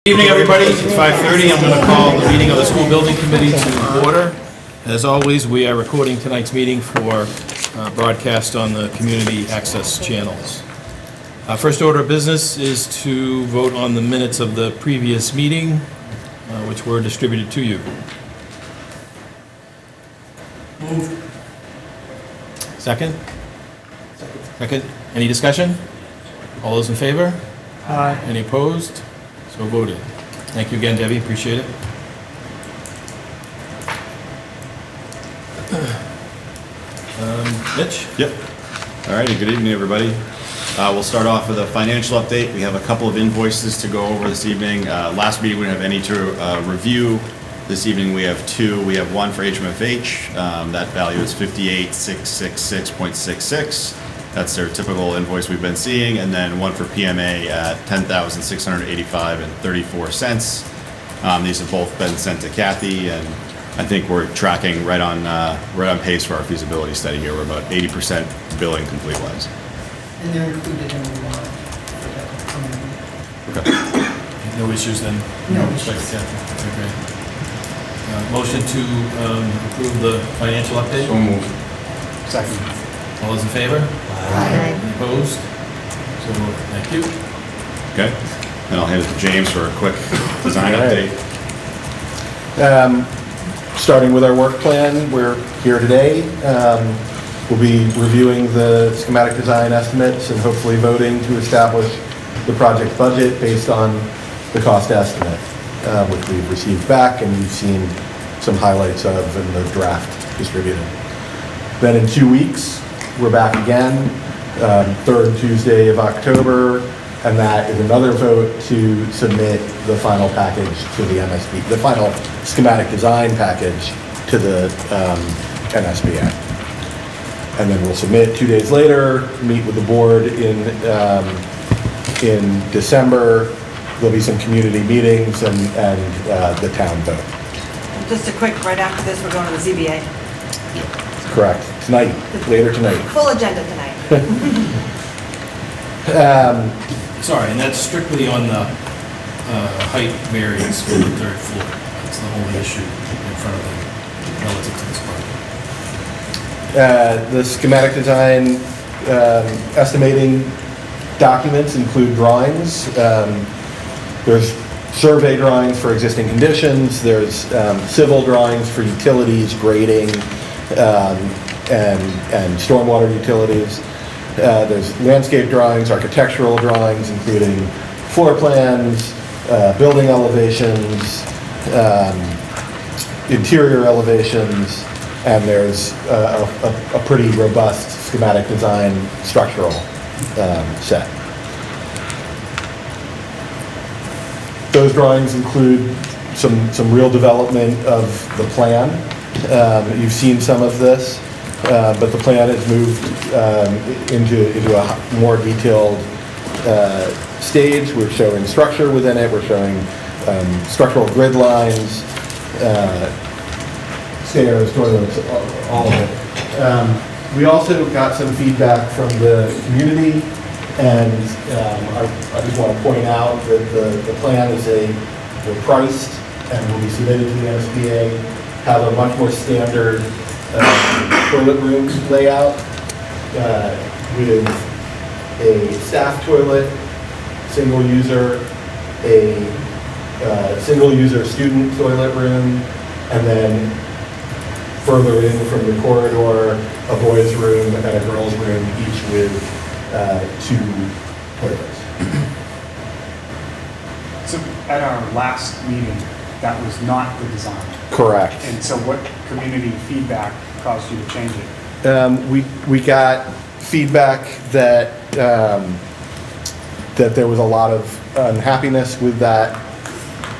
Good evening, everybody. It's 5:30. I'm going to call the meeting of the School Building Committee to order. As always, we are recording tonight's meeting for broadcast on the community access channels. First order of business is to vote on the minutes of the previous meeting, which were distributed to you. Moved. Second? Second. Any discussion? All those in favor? Aye. Any opposed? So voted. Thank you again, Debbie. Appreciate it. Mitch? Yep. All righty, good evening, everybody. We'll start off with a financial update. We have a couple of invoices to go over this evening. Last meeting, we didn't have any to review. This evening, we have two. We have one for HMFH. That value is 58,666.66. That's their typical invoice we've been seeing, and then one for PMA at $10,685.34. These have both been sent to Kathy, and I think we're tracking right on pace for our feasibility study here. We're about 80% billing complete-wise. And they're included in the warrant for the community. Okay. No issues then? No Respect issues. to Kathy. Okay, great. Motion to approve the financial update? So moved. Second. All those in favor? Aye. Any opposed? So moved. Thank you. Okay. And I'll hand it to James for a quick design All right. update. Starting with our work plan, we're here today. We'll be reviewing the schematic design estimates and hopefully voting to establish the project budget based on the cost estimate, which we've received back and you've seen some highlights of in the draft distributed. Then in 2 weeks, we're back again, third Tuesday of October, and that is another vote to submit the final package to the MSB, the final schematic design package to the MSBA. And then we'll submit 2 days later, meet with the board in December. There'll be some community meetings and the town vote. Just a quick, right after this, we're going to the ZBA. Correct. Tonight, later tonight. Full agenda tonight. Sorry, and that's strictly on the height variance for the third floor. That's the only issue in front of them relative to this project. The schematic design estimating documents include drawings. There's survey drawings for existing conditions. There's civil drawings for utilities, grading, and stormwater utilities. There's landscape drawings, architectural drawings, including floor plans, building elevations, interior elevations, and there's a pretty robust schematic design structural set. Those drawings include some real development of the plan. You've seen some of this, but the plan has moved into a more detailed stage. We're showing structure within it. We're showing structural grid lines, stairs, toilets, all of it. We also got some feedback from the community, and I just want to point out that the plan is we're priced and will be submitted to the MSBA, have a much more standard toilet room layout with a staff toilet, single user, a single user student toilet room, and then further in from the corridor, a boys' room and a girls' room, each with 2 toilets. So at our last meeting, that was not the design. Correct. And so what community feedback caused you to change it? We got feedback that that there was a lot of unhappiness with that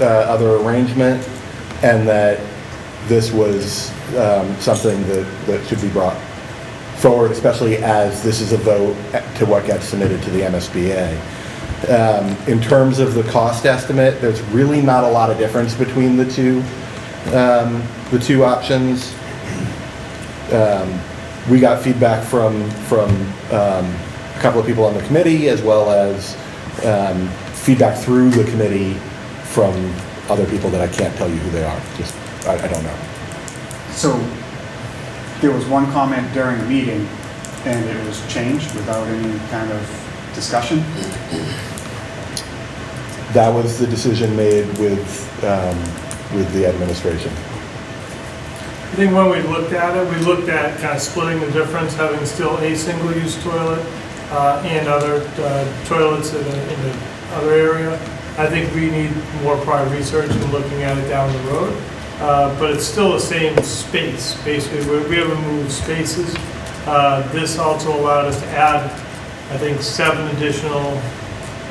other arrangement, and that this was something that should be brought forward, especially as this is a vote to what gets submitted to the MSBA. In terms of the cost estimate, there's really not a lot of difference between the two options. We got feedback from a couple of people on the committee, as well as feedback through the committee from other people that I can't tell you who they are. Just, I don't know. So there was one comment during the meeting and it was changed without any kind of discussion? That was the decision made with the administration. I think when we looked at it, we looked at kind of splitting the difference, having still a single-use toilet and other toilets in the other area. I think we need more prior research and looking at it down the road. But it's still the same space, basically. We haven't moved spaces. This also allowed us to add, I think, 7 additional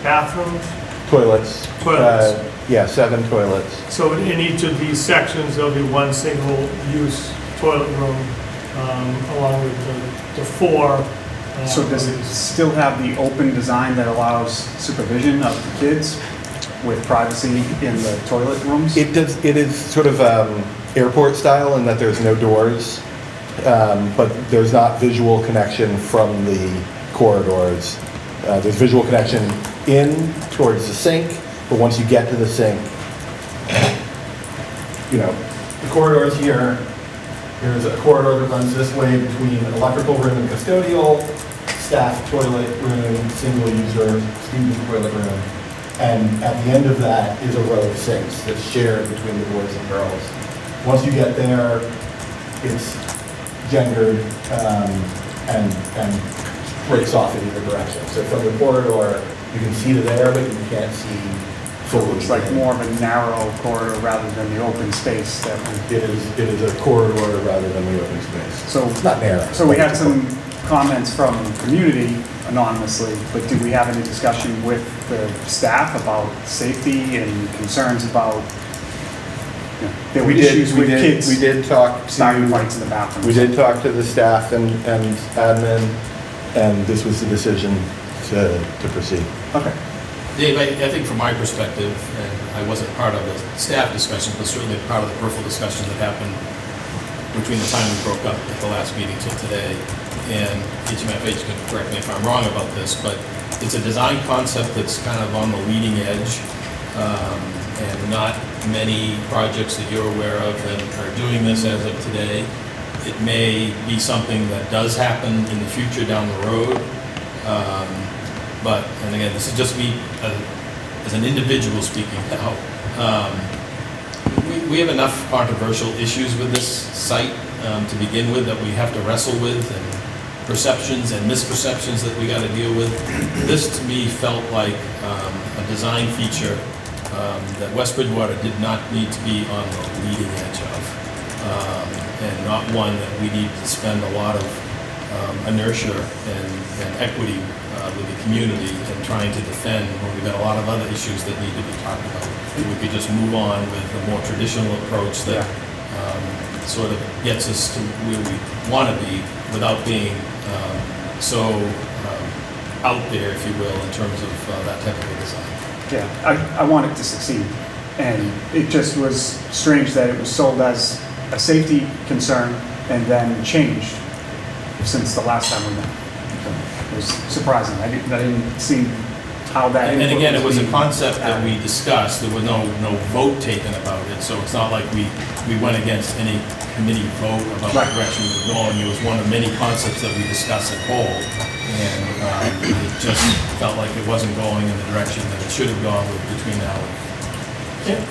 bathrooms. Toilets. Toilets. Yeah, 7 toilets. So in each of these sections, there'll be one single-use toilet room, along with the 4. So does it still have the open design that allows supervision of the kids with privacy in the toilet rooms? It does. It is sort of airport style in that there's no doors, but there's not visual connection from the corridors. There's visual connection in towards the sink, but once you get to the sink, the corridor's here. There's a corridor that runs this way between electrical room and custodial, staff toilet room, single user, student toilet room. And at the end of that is a row of sinks that's shared between the boys and girls. Once you get there, it's gendered and breaks off in either direction. So from the corridor, you can see to there, but you can't see So fully. it's like more of a narrow corridor rather than the open space that we... It is a corridor rather than the open space. So It's not narrow. So we had some comments from the community anonymously, but did we have any discussion with the staff about safety and concerns about, there were issues with kids We did talk starting to, fights in the bathrooms? we did talk to the staff and admin, and this was the decision to proceed. Okay. Dave, I think from my perspective, and I wasn't part of the staff discussion, but certainly part of the peripheral discussion that happened between the time we broke up at the last meeting till today, and HMFH can correct me if I'm wrong about this, but it's a design concept that's kind of on the leading edge, and not many projects that you're aware of that are doing this as of today. It may be something that does happen in the future down the road, but, and again, this is just me as an individual speaking now. We have enough controversial issues with this site to begin with that we have to wrestle with, and perceptions and misperceptions that we got to deal with. This to me felt like a design feature that West Bridgewater did not need to be on the leading edge of, and not one that we need to spend a lot of inertia and equity with the community and trying to defend when we've got a lot of other issues that need to be talked about. If we could just move on with a more traditional approach that sort of gets us to where we want to be without being so out there, if you will, in terms of that type of a design. Yeah, I want it to succeed. And it just was strange that it was sold as a safety concern and then changed since the last time we met. It was surprising. I didn't see how that... And again, it was a being concept that added. we discussed. There was no vote taken about it, so it's not like we went against any committee vote about the Right. direction we were going. It was one of many concepts that we discussed at whole, and it just felt like it wasn't going in the direction that it should have gone with between now and...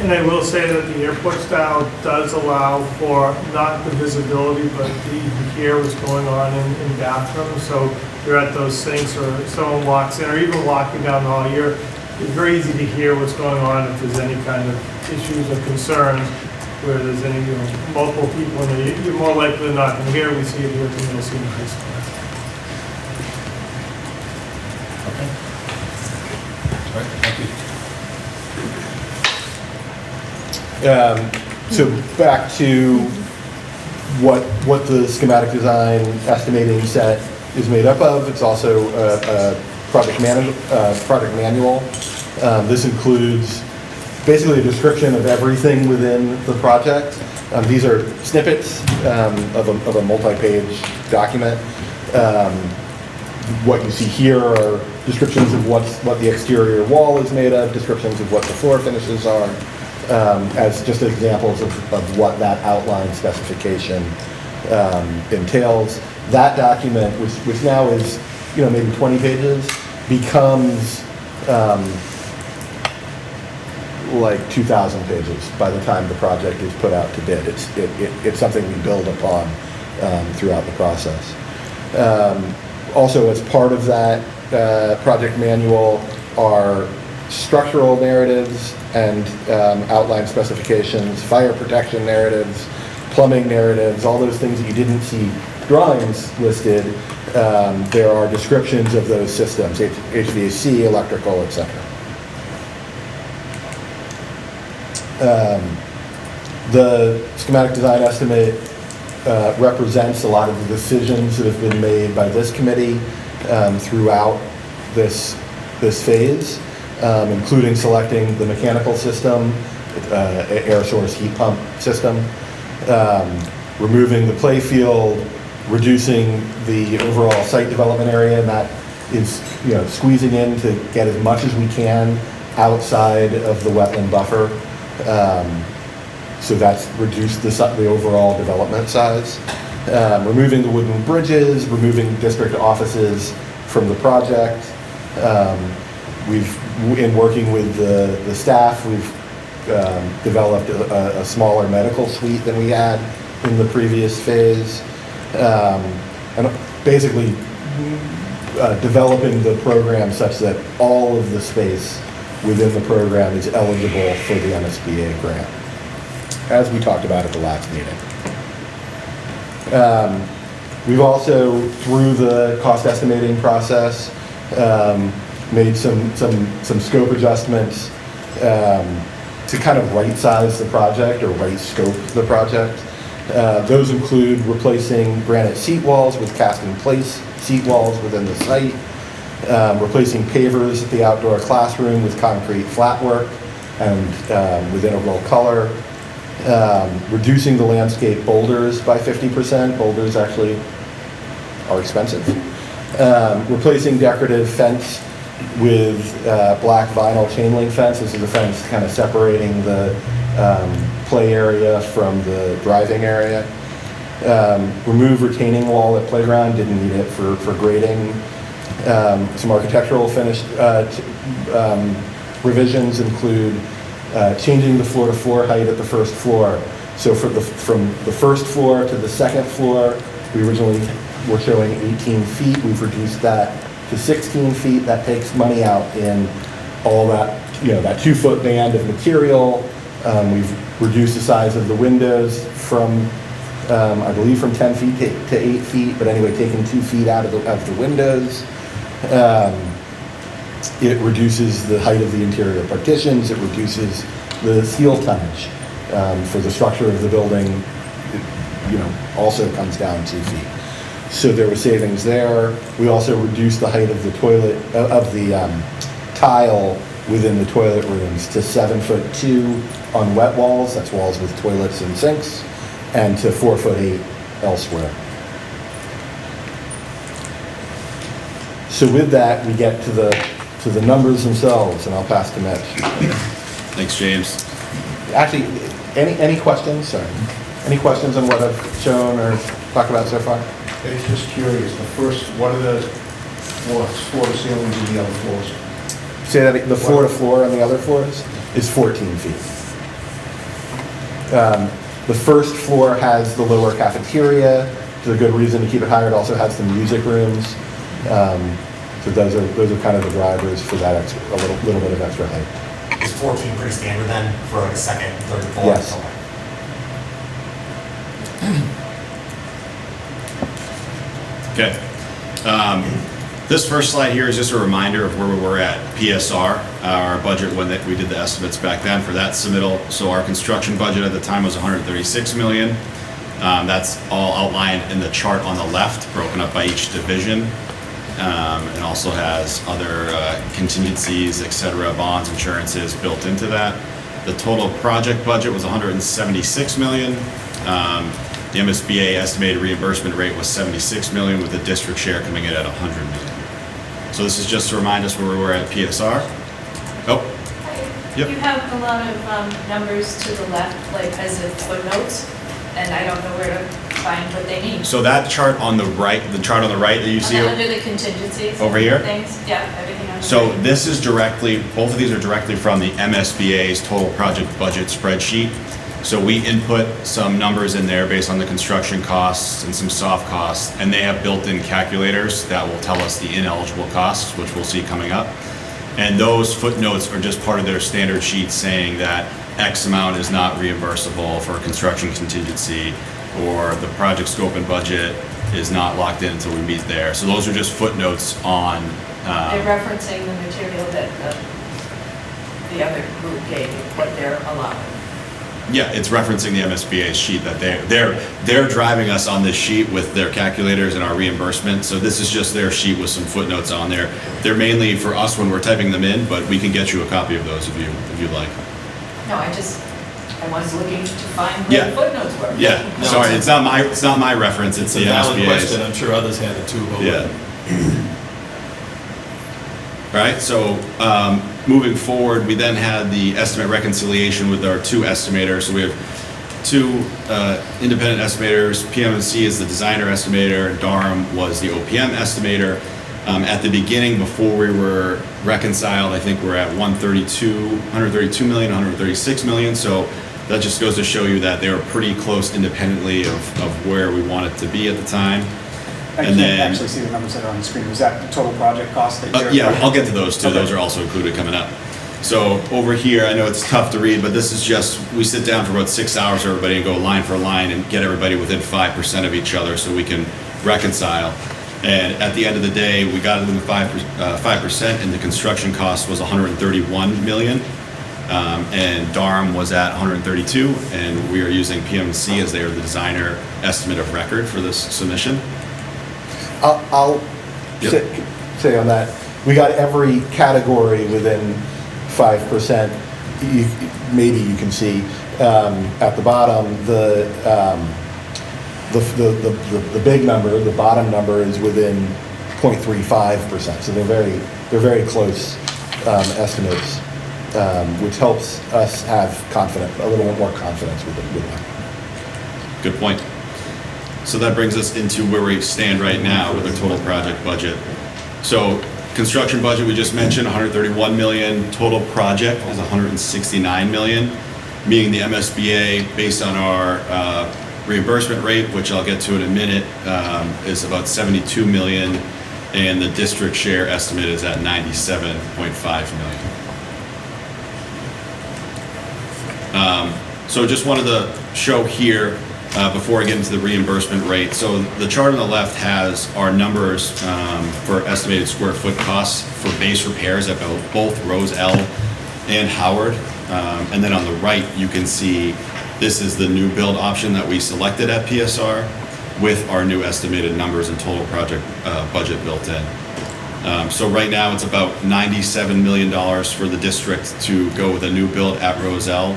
And I will say that the airport style does allow for not the visibility, but you can hear what's going on in bathrooms. So you're at those sinks, or someone walks in, or even walking down the hall, it's very easy to hear what's going on if there's any kind of issues or concerns, where there's any, multiple people in there. You're more likely than not, and here we see it here at the middle senior high school. Okay. All right, thank you. So back to what the schematic design estimating set is made up of. It's also a project manual. This includes basically a description of everything within the project. These are snippets of a multi-page document. what you see here are descriptions of what the exterior wall is made of, descriptions of what the floor finishes are, as just examples of what that outline specification entails. That document, which now is, maybe 20 pages, becomes like 2,000 pages by the time the project is put out to bid. It's something we build upon throughout the process. Also, as part of that project manual are structural narratives and outline specifications, fire protection narratives, plumbing narratives, all those things that you didn't see drawings listed. There are descriptions of those systems, HVAC, electrical, etc. The schematic design estimate represents a lot of the decisions that have been made by this committee throughout this phase, including selecting the mechanical system, air source heat pump system, removing the play field, reducing the overall site development area, and that is squeezing in to get as much as we can outside of the wetland buffer. So that's reduced the overall development size. Removing the wooden bridges, removing district offices from the project. In working with the staff, we've developed a smaller medical suite than we had in the previous phase. And basically developing the program such that all of the space within the program is eligible for the MSBA grant, as we talked about at the last meeting. We've also, through the cost estimating process, made some scope adjustments to kind of right-size the project or right-scope the project. Those include replacing granite seat walls with cast-in-place seat walls within the site, replacing pavers at the outdoor classroom with concrete flatwork and with integral color, reducing the landscape boulders by 50%. Boulders actually are expensive. Replacing decorative fence with black vinyl chain link fence. This is a fence kind of separating the play area from the driving area. Remove retaining wall at playground, didn't need it for grading. Some architectural finish revisions include changing the floor-to-floor height at the first floor. So from the first floor to the second floor, we originally were showing 18 feet. We've reduced that to 16 feet. That takes money out in all that, that 2-foot band of material. We've reduced the size of the windows from, I believe, from 10 feet to 8 feet, but anyway, taking 2 feet out of the windows. It reduces the height of the interior partitions. It reduces the steel tonnage for the structure of the building. It, also comes down 2 feet. So there were savings there. We also reduced the height of the toilet of the tile within the toilet rooms to 7'2" on wet walls. That's walls with toilets and sinks, and to 4'8" elsewhere. So with that, we get to the numbers themselves, and I'll pass to Mitch. Thanks, James. Actually, any questions? Sorry. Any questions on what I've shown or talked about so far? I was just curious, what are the floor to ceilings in the other floors? Say that the floor to floor on the other floors is 14 feet. The first floor has the lower cafeteria, which is a good reason to keep it higher. It also has some music rooms. So those are kind of the drivers for that extra, a little bit of extra height. Is 14 pretty standard then for like a second, third floor? Yes. Okay. This first slide here is just a reminder of where we were at PSR, our budget when we did the estimates back then for that submittal. So our construction budget at the time was 136 million. That's all outlined in the chart on the left, broken up by each division. And also has other contingencies, et cetera, bonds, insurances built into that. The total project budget was 176 million. The MSBA estimated reimbursement rate was 76 million, with the district share coming in at 100 million. So this is just to remind us where we were at PSR. Oh, Yep. You have a lot of numbers to the left, like as if footnotes, and I don't know where to find what they mean. so that chart on the right, the chart on the right that you see. Under the contingencies. Over here? Things, yeah, everything under. So there. this is directly, both of these are directly from the MSBA's total project budget spreadsheet. So we input some numbers in there based on the construction costs and some soft costs, and they have built-in calculators that will tell us the ineligible costs, which we'll see coming up. And those footnotes are just part of their standard sheet saying that X amount is not reimbursable for construction contingency, or the project scope and budget is not locked in until we meet there. So those are just footnotes on. They're referencing the material that the other group gave, what they're allowing. Yeah, it's referencing the MSBA's sheet that they're driving us on this sheet with their calculators and our reimbursement. So this is just their sheet with some footnotes on there. They're mainly for us when we're typing them in, but we can get you a copy of those if you'd like. No, I was looking to find Yeah. where the footnotes were. Yeah, No, sorry, it's not my reference. It's It's the a valid question, MSBA's. I'm sure others had it too, but. Yeah. All right, so moving forward, we then had the estimate reconciliation with our two estimators. So we have two independent estimators. PMC is the designer estimator, Durham was the OPM estimator. At the beginning, before we were reconciled, I think we're at 132 million, 136 million. So that just goes to show you that they were pretty close independently of where we wanted to be at the time. I And can't then- actually see the numbers that are on the screen. Was that the total project cost that you're? Yeah, I'll get to those too. Okay. Those are also included coming up. So over here, I know it's tough to read, but this is just, we sit down for about 6 hours, everybody, and go line for line and get everybody within 5% of each other so we can reconcile. And at the end of the day, we got it within 5%, and the construction cost was 131 million. And Durham was at 132, and we are using PMC as they are the designer estimate of record for this submission. I'll Yep. say on that, we got every category within 5%. Maybe you can see at the bottom, the big number, the bottom number is within 0.35%. So they're very close estimates, which helps us have a little bit more confidence with them. Good point. So that brings us into where we stand right now with our total project budget. So construction budget, we just mentioned, 131 million. Total project is 169 million, meaning the MSBA, based on our reimbursement rate, which I'll get to in a minute, is about 72 million, and the district share estimate is at 97.5 million. So just wanted to show here, before I get into the reimbursement rate. So the chart on the left has our numbers for estimated square foot costs for base repairs at both Rose L and Howard. And then on the right, you can see this is the new build option that we selected at PSR with our new estimated numbers and total project budget built in. So right now, it's about $97 million for the district to go with a new build at Rose L,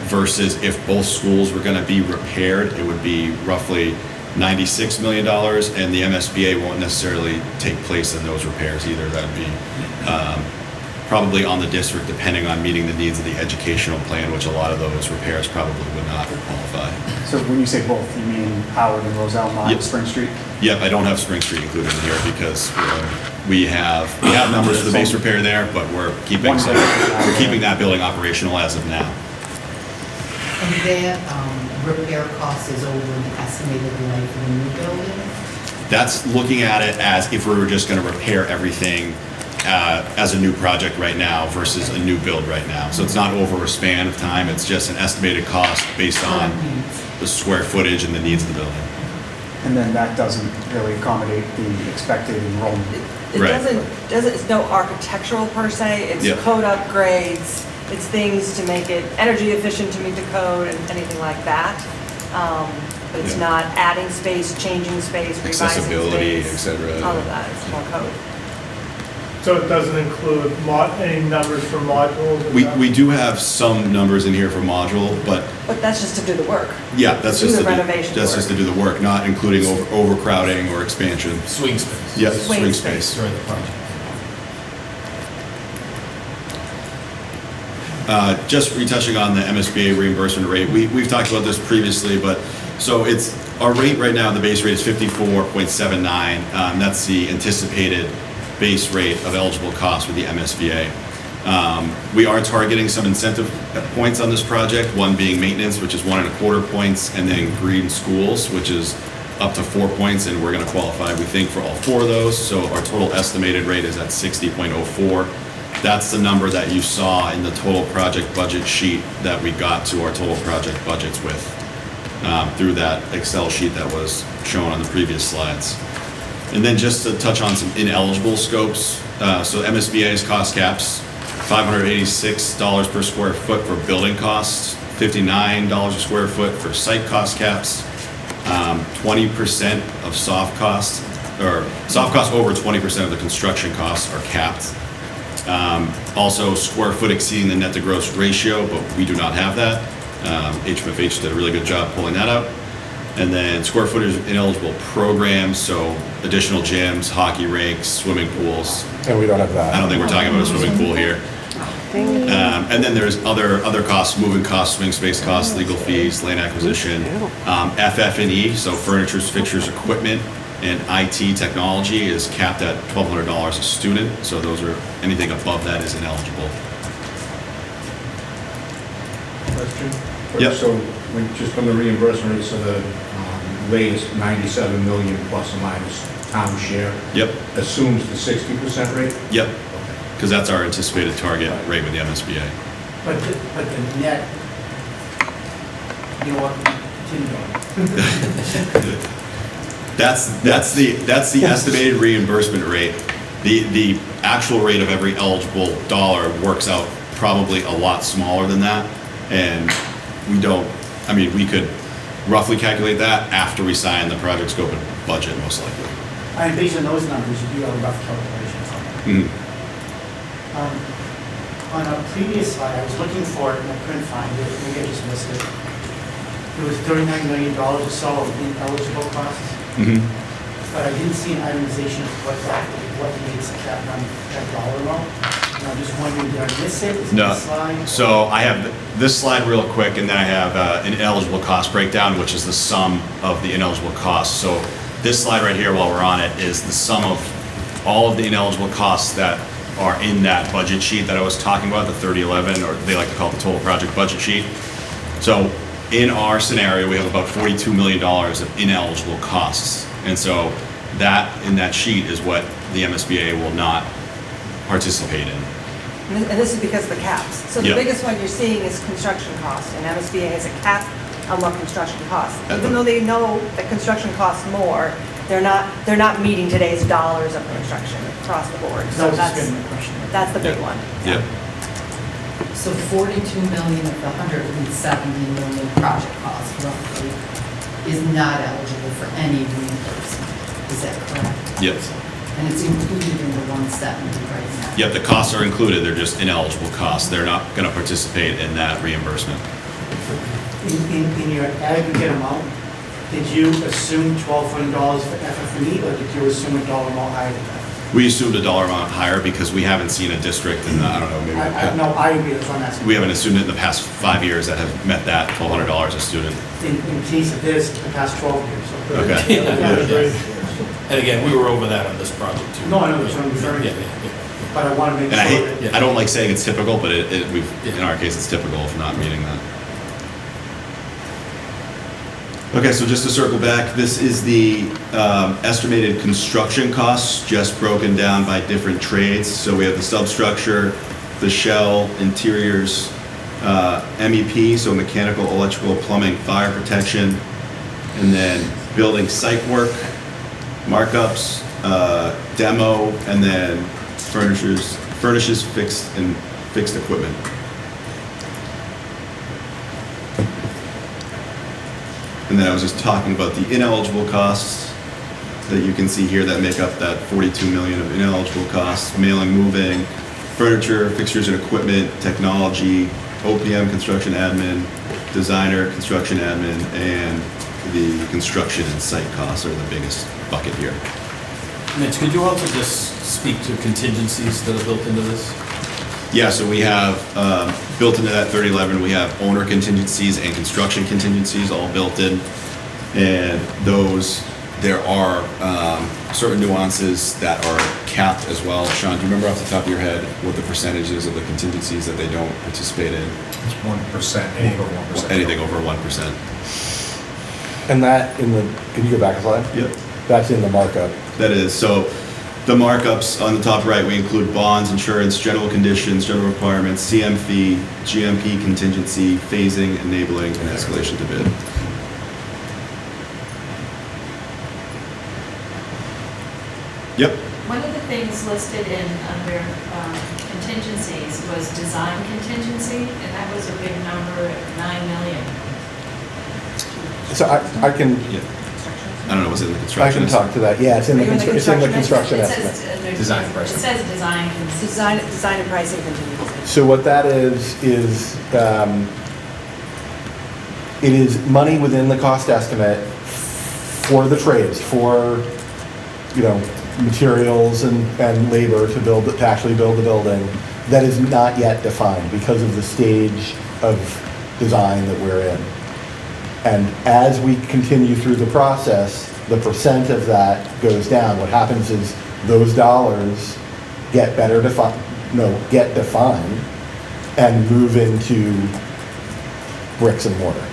versus if both schools were going to be repaired, it would be roughly $96 million, and the MSBA won't necessarily take place in those repairs either. That'd be probably on the district, depending on meeting the needs of the educational plan, which a lot of those repairs probably would not qualify. So when you say both, you mean Howard and Roselle, not Yep. Spring Street? Yep, I don't have Spring Street included in here because we have numbers for the base repair there, but we're keeping that building operational as of now. And their repair cost is over the estimated life of the new building? That's looking at it as if we were just going to repair everything as a new project right now versus a new build right now. So it's not over a span of time, it's just an estimated cost based on the square footage and the needs of the building. And then that doesn't really accommodate the expected enrollment. It Right. it's no architectural per se, it's Yeah. code upgrades, it's things to make it energy efficient to meet the code and anything like that. But it's Yeah. not adding space, changing space, revising Accessibility, space. et cetera. All of that, it's more code. So it doesn't include any numbers for modules? and We that? do have some numbers in here for module, but But that's just to do the work. yeah, that's Do just the to do, renovation that's work. just to do the work, not including overcrowding or expansion. Swing space. Yep, Swing swing space. space. During the project. Just retouching on the MSBA reimbursement rate, we've talked about this previously, but, so it's, our rate right now, the base rate is 54.79. That's the anticipated base rate of eligible costs with the MSBA. We are targeting some incentive points on this project, one being maintenance, which is 1.25 points, and then green schools, which is up to 4 points, and we're gonna qualify, we think, for all 4 of those. So our total estimated rate is at 60.04. That's the number that you saw in the total project budget sheet that we got to our total project budgets with, through that Excel sheet that was shown on the previous slides. And then just to touch on some ineligible scopes, so MSBA's cost caps, $586 per square foot for building costs, $59 a square foot for site cost caps, 20% of soft costs, or soft costs over 20% of the construction costs are capped. Also, square foot exceeding the net to gross ratio, but we do not have that. HMFH did a really good job pulling that out. And then square footage ineligible programs, so additional gyms, hockey rinks, swimming pools. And we don't have that. I don't think we're talking about a swimming pool here. And then there's other costs, moving costs, swing space costs, legal fees, land acquisition, FF&E, so furnitures, fixtures, equipment, and IT technology is capped at $1,200 a student. So those are, anything above that is ineligible. Question? Yep. So, just on the reimbursement rates, so the latest 97 million plus or minus town share Yep, assumes the 60% rate? yep, because that's our anticipated target rate with the MSBA. But the net, you know what, continue on. That's the estimated reimbursement rate. The actual rate of every eligible dollar works out probably a lot smaller than that. And we don't, I mean, we could roughly calculate that after we sign the project scope and budget, most likely. And based on those numbers, you do have a rough calculations on that. On a previous slide, I was looking for it and I couldn't find it, maybe I just missed it. There was $39 million or so of ineligible costs, but I didn't see an itemization of what makes that dollar amount. And I'm just wondering, did I miss it? Is it No. this slide? So I have this slide real quick, and then I have an ineligible cost breakdown, which is the sum of the ineligible costs. So this slide right here, while we're on it, is the sum of all of the ineligible costs that are in that budget sheet that I was talking about, the 3011, or they like to call it the total project budget sheet. So in our scenario, we have about $42 million of ineligible costs. And so that, in that sheet, is what the MSBA will not participate in. And this is because of the caps. So the Yep. biggest one you're seeing is construction costs, and MSBA has a cap on what construction costs. At Even the- though they know that construction costs more, they're not meeting today's dollars of construction across the board. That So was just that's, gonna be a question. that's the big Yep. one. Yep. So 42 million of the 170 million project cost roughly is not eligible for any reimbursement. Is that correct? Yep. And it's included in the 170 right now? Yep, the costs are included, they're just ineligible costs. They're not gonna participate in that reimbursement. In your aggregate amount, did you assume $1,200 for FF&E, or did you assume a dollar amount higher than that? We assumed a dollar amount higher because we haven't seen a district in the, I don't know, maybe. No, I agree, that's what I'm asking. We haven't assumed it in the past 5 years that have met that $1,200 a student. In case of this, the past 12 years. So- Okay. And again, we were over that on this project too. No, I know, that's what I'm referring Yeah, to. yeah, But I want to make And I sure hate, that. I don't like saying it's typical, but in our case, it's typical of not meeting that. Okay, so just to circle back, this is the estimated construction costs, just broken down by different trades. So we have the substructure, the shell, interiors, MEP, so mechanical, electrical, plumbing, fire protection, and then building site work, markups, demo, and then furnishes fixed equipment. And then I was just talking about the ineligible costs that you can see here that make up that 42 million of ineligible costs: mailing, moving, furniture, fixtures and equipment, technology, OPM, construction admin, designer, construction admin, and the construction and site costs are the biggest bucket here. Mitch, could you also just speak to contingencies that are built into this? Yeah, so we have, built into that 3011, we have owner contingencies and construction contingencies all built in. And those, there are certain nuances that are capped as well. Sean, do you remember off the top of your head what the percentages of the contingencies that they don't participate in? It's 1%, anything over 1%. Anything over 1%. And that in the, can you go back a slide? Yep. That's in the markup. That is, so the markups on the top right, we include bonds, insurance, general conditions, general requirements, CM fee, GMP contingency, phasing, enabling, and escalation to bid. Yep. One of the things listed in under contingencies was design contingency, and that was a big number at 9 million. So I can, Yeah. I don't know, was it in the I construction? can talk to that. Yeah, it's in the, Are you in the it's in the construction construction It says, estimate. Design it pricing. says design contingency. Design and pricing contingency. So what that is, it is money within the cost estimate for the trades, for, materials and labor to actually build the building, that is not yet defined because of the stage of design that we're in. And as we continue through the process, the percent of that goes down. What happens is those dollars get get defined and move into bricks and mortar.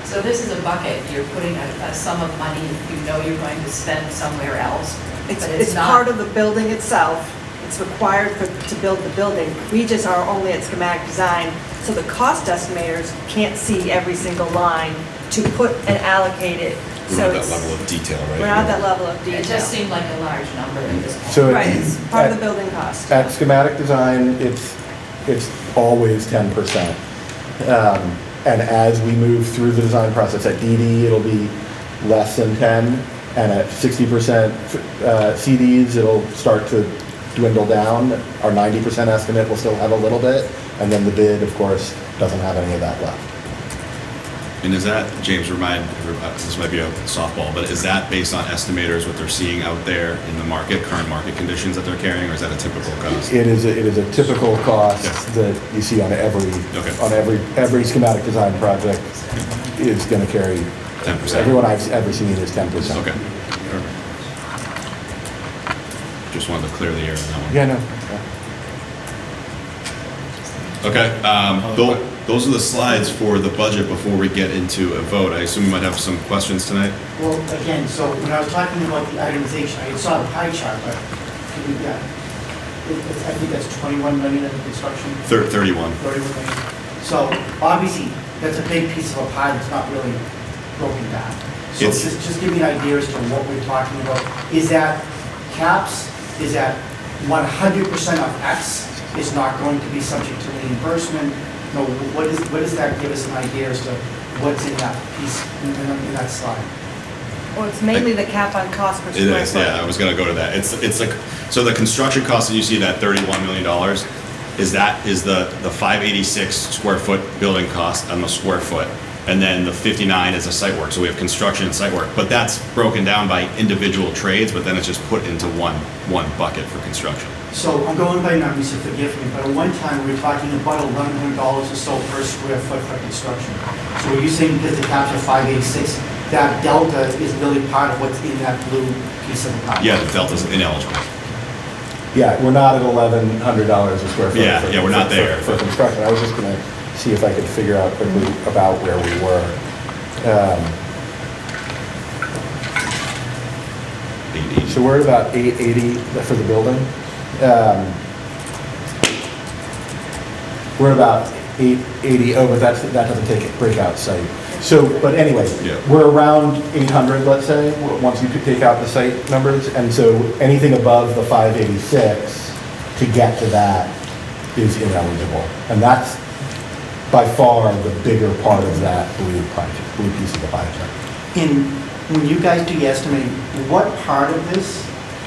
So this is a bucket, you're putting a sum of money you know you're going to spend somewhere else, but It's not. part of the building itself. It's required to build the building. We just are only at schematic design, so the cost estimators can't see every single line to put and allocate it. We're So not that it's, level of detail, right? we're not at that level of detail. It just seemed like a large number at this point. So Right, it's part of the building cost. At schematic design, it's always 10%. And as we move through the design process, at DD, it'll be less than 10, and at 60% CDs, it'll start to dwindle down. Our 90% estimate will still have a little bit, and then the bid, of course, doesn't have any of that left. And is that, James, this might be a softball, but is that based on estimators, what they're seeing out there in the market, current market conditions that they're carrying, or is that a typical cost? It is a typical cost Yeah. that you see on Okay. every schematic design project is gonna carry, 10%? everyone I've ever seen is 10%. Okay. Perfect. Just wanted to clear the air on that one. Yeah, no. Okay, those are the slides for the budget before we get into a vote. I assume you might have some questions tonight? Well, again, so when I was talking about the itemization, I saw the pie chart, but, yeah, I think that's 21 million in the construction, 31. 31 million. So obviously, that's a big piece of a pie that's not really broken down. So It's- just give me an idea as to what we're talking about. Is that caps? Is that 100% of X is not going to be subject to reimbursement? No, what does that give us an idea as to what's in that piece, in that slide? Well, it's mainly the cap on cost per It square is, foot. yeah, I was gonna go to that. It's like, so the construction cost that you see, that $31 million, is the 586 square foot building cost on the square foot. And then the 59 is a site work, so we have construction and site work. But that's broken down by individual trades, but then it's just put into one bucket for construction. So I'm going by numbers, so forgive me, but at one time we were talking about $1,100 or so per square foot for construction. So are you saying because the caps are 586, that delta is really part of what's in that blue piece of the pie? Yeah, the delta's ineligible. Yeah, we're not at $1,100 a square foot. Yeah, for- yeah, we're not for- there. For construction. I was just gonna see if I could figure out quickly about where we were. 880. So we're at about 880 for the building. We're at about 880, but that doesn't take it, breakout site. So, but anyway, Yeah. we're around 800, let's say, once you could take out the site numbers. And so anything above the 586 to get to that is ineligible. And that's by far the bigger part of that blue piece of the pie chart. In, when you guys do your estimating, what part of this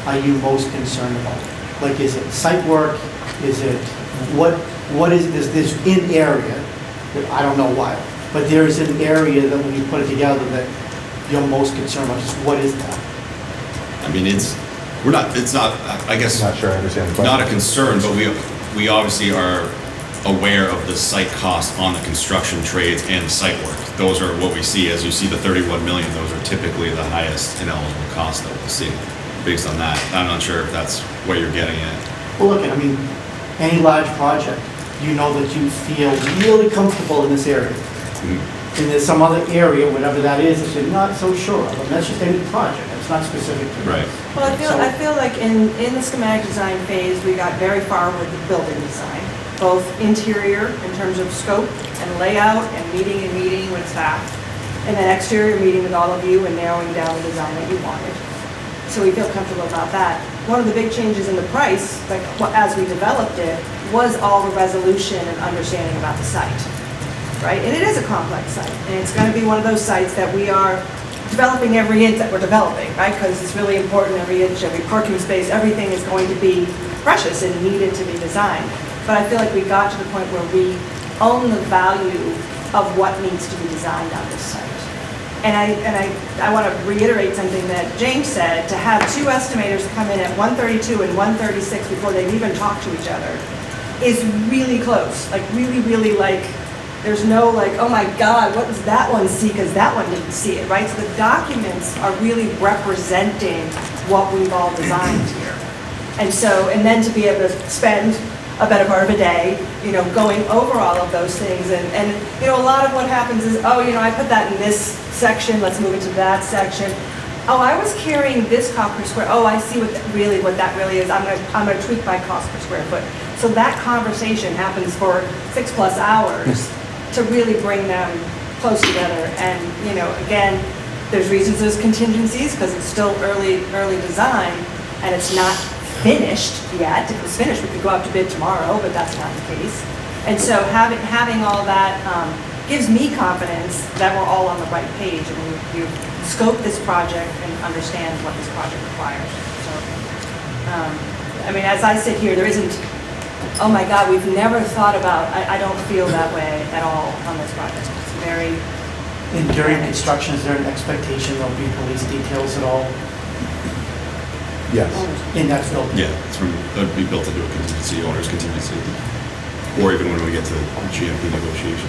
are you most concerned about? Like, is it site work? Is it, what is this in area, that I don't know why, but there is an area that when you put it together that you're most concerned about, just what is that? I mean, it's not, I guess, I'm not sure I understand the question. not a concern, but we obviously are aware of the site cost on the construction trades and the site work. Those are what we see. As you see the 31 million, those are typically the highest ineligible costs that we'll see based on that. I'm not sure if that's what you're getting at. Well, look, I mean, any large project, you know that you feel really comfortable in this area. And there's some other area, whatever that is, that you're not so sure of. And that's just any project, it's not specific to this. Right. Well, I feel like in the schematic design phase, we got very far with the building design, both interior in terms of scope and layout and meeting with staff, and then exterior meeting with all of you and narrowing down the design that you wanted. So we feel comfortable about that. One of the big changes in the price, like as we developed it, was all the resolution and understanding about the site, right? And it is a complex site, and it's going to be one of those sites that we are developing every inch that we're developing, right? Because it's really important, every inch, every parking space, everything is going to be precious and needed to be designed. But I feel like we got to the point where we own the value of what needs to be designed on this site. And I want to reiterate something that James said, to have two estimators come in at 132 and 136 before they've even talked to each other is really close, like really like, there's no like, oh my God, what does that one see because that one didn't see it, right? So the documents are really representing what we've all designed here. And so, and then to be able to spend a better part of a day, you know, going over all of those things. And you know, a lot of what happens is, oh, you know, I put that in this section, let's move it to that section. Oh, I was carrying this cost per square. Oh, I see what that really is. I'm gonna tweak my cost per square foot. So that conversation happens for 6+ hours to really bring them close together. And, you know, again, there's reasons there's contingencies because it's still early design and it's not finished yet. If it was finished, we could go out to bid tomorrow, but that's not the case. And so having all that gives me confidence that we're all on the right page and we scope this project and understand what this project requires. So, I mean, as I sit here, there isn't, oh my God, we've never thought about, I don't feel that way at all on this project. It's very... And during construction, is there an expectation there'll be police details at all Yes. in that building? Yeah, that would be built into a contingency, owner's contingency. Or even when we get to GMP negotiations.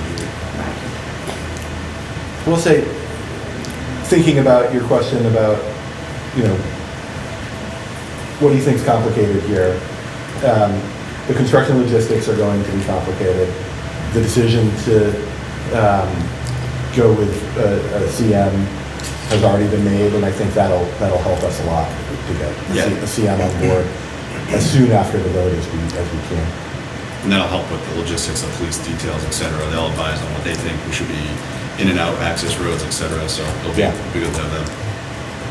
We'll say, thinking about your question about, you know, what do you think is complicated here? The construction logistics are going to be complicated. The decision to go with a CM has already been made, and I think that'll help us a lot to get a CM on board as soon after the vote as we can. And that'll help with the logistics of police details, et cetera. They'll advise on what they think we should be in and out, access roads, et cetera. So it'll be good to have them.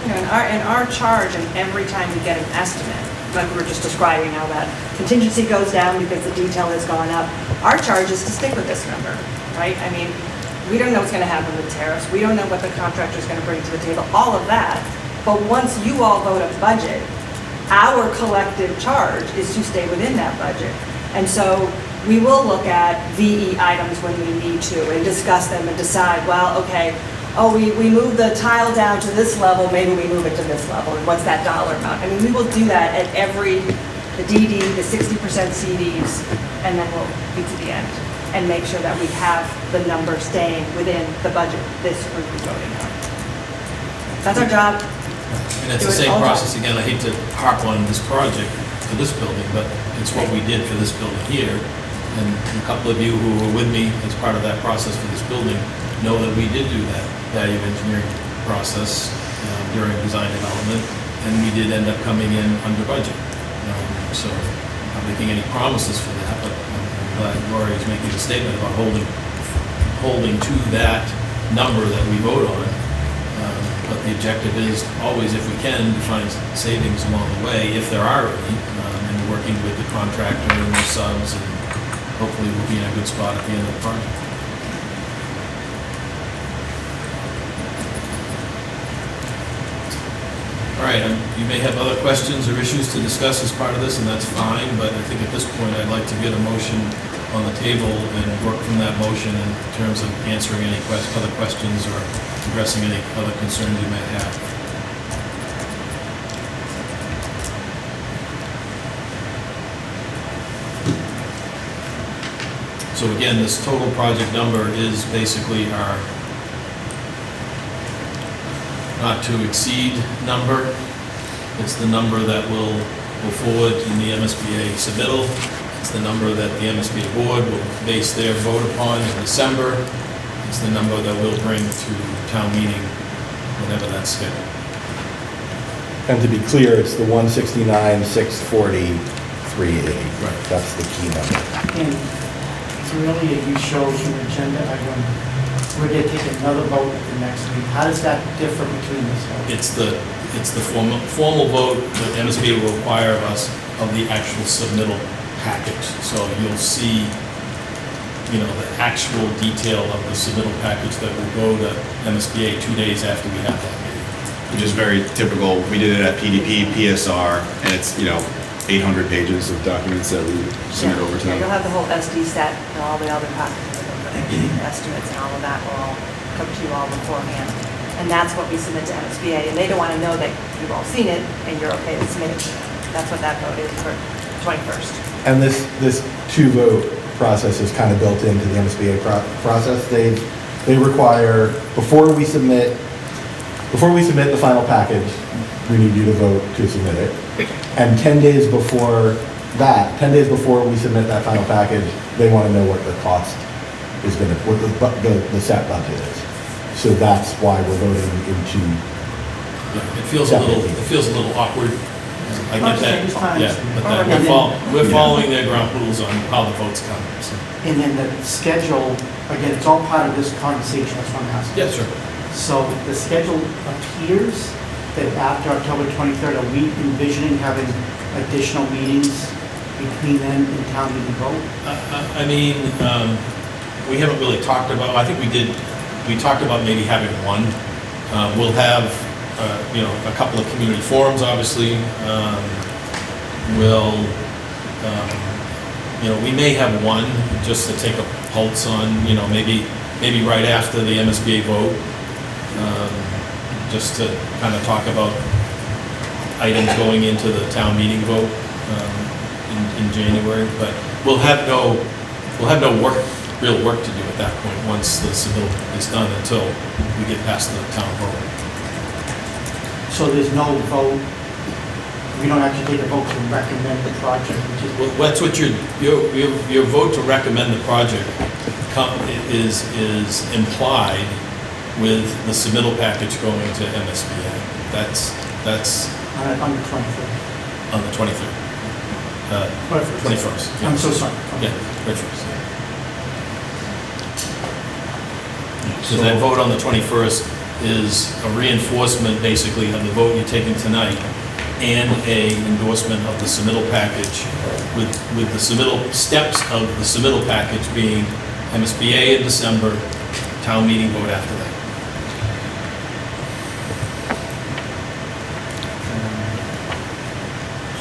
You know, and our charge, and every time we get an estimate, like we were just describing how that contingency goes down because the detail has gone up, our charge is to stick with this number, right? I mean, we don't know what's going to happen with tariffs. We don't know what the contractor is going to bring to the table, all of that. But once you all vote a budget, our collective charge is to stay within that budget. And so we will look at VE items when we need to and discuss them and decide, well, okay, oh, we moved the tile down to this level, maybe we move it to this level, and what's that dollar amount? I mean, we will do that at the DD, the 60% CDs, and then we'll get to the end and make sure that we have the number staying within the budget this group is voting on. That's our job. And it's the same process again. I hate to harp on this project for this building, but it's what we did for this building here. And a couple of you who were with me as part of that process for this building know that we did do that value engineering process during design development, and we did end up coming in under budget. So I'm not making any promises for that, but I'm glad Gloria is making a statement about holding to that number that we vote on. But the objective is always, if we can, to find savings along the way, if there are any, and working with the contractor and the subs, and hopefully we'll be in a good spot at the end of the project. All right, you may have other questions or issues to discuss as part of this, and that's fine, but I think at this point I'd like to get a motion on the table and work from that motion in terms of answering any other questions or addressing any other concerns you may have. So again, this total project number is basically our not to exceed number. It's the number that will go forward in the MSBA submittal. It's the number that the MSBA board will base their vote upon in December. It's the number that we'll bring to town meeting whenever that's scheduled. And to be clear, it's the 169, 640, 380. Right. That's the key number. And earlier you showed an agenda item, we're going to take another vote at the next meeting. How does that differ between this vote? It's the formal vote that MSBA will require of us of the actual submittal package. So you'll see, you know, the actual detail of the submittal package that will go to MSBA 2 days after we have that meeting. Which is very typical. We did it at PDP, PSR, and it's, 800 pages of documents that we submit over to Yeah, them. you'll have the whole SD set and all the other estimates and all of that will all come to you all beforehand. And that's what we submit to MSBA, and they don't want to know that you've all seen it and you're okay to submit it to them. That's what that vote is for 21st. And this two-vote process is kind of built into the MSBA process. They require, before we submit the final package, we need you to vote to submit it. And 10 days before that, 10 days before we submit that final package, they want to know what the cost is going to, what the set budget is. So that's why we're voting into. Yeah, it feels a little awkward. I get that. It's fine. Yeah, but that And we're following their ground rules on how the votes come. So. And then the schedule, again, it's all part of this conversation, that's what I'm asking. Yeah, sure. So the schedule appears that after October 23rd, are we envisioning having additional meetings between then and town meeting vote? We haven't really talked about, I think we talked about maybe having one. We'll have, a couple of community forums, obviously. We may have one just to take a pulse on, maybe right after the MSBA vote. Just to kind of talk about items going into the town meeting vote in January. But we'll have no real work to do at that point once the submittal is done until we get past the town vote. So there's no vote, we don't actually take a vote to recommend the project, which is. Well, that's what your vote to recommend the project is implied with the submittal package going to MSBA. That's On the 23rd. on the 23rd. 21st. I'm so sorry. Yeah, 21st. So that vote on the 21st is a reinforcement, basically, of the vote you're taking tonight and a endorsement of the submittal package with the submittal steps of the submittal package being MSBA in December, town meeting vote after that.